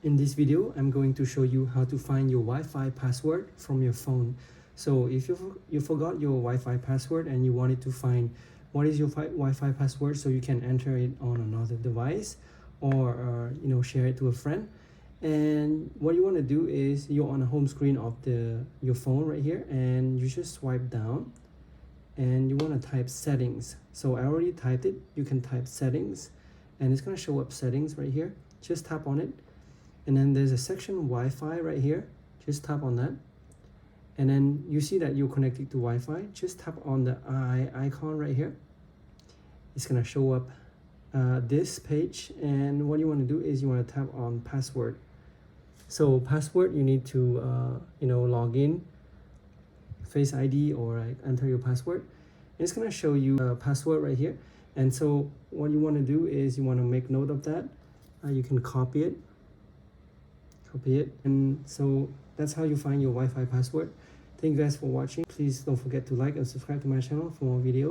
In this video, I'm going to show you how to find your Wi-Fi password from your phone. So if you forgot your Wi-Fi password and you wanted to find what is your Wi-Fi password so you can enter it on another device or share it to a friend. And what you want to do is you're on the home screen of your phone right here, and you just swipe down and you want to type settings. So I already typed it. You can type settings and it's going to show up settings right here. Just tap on it. And then there's a section Wi-Fi right here. Just tap on that. And then you see that you're connected to Wi-Fi. Just tap on the icon right here. It's gonna show up this page. And what you want to do is you want to tap on password. So password, you need to log in, Face ID, or enter your password. And it's gonna show you a password right here. And so what you want to do is you want to make note of that. You can copy it, and so that's how you find your Wi-Fi password. Thank you guys for watching. Please don't forget to like and subscribe to my channel for more videos.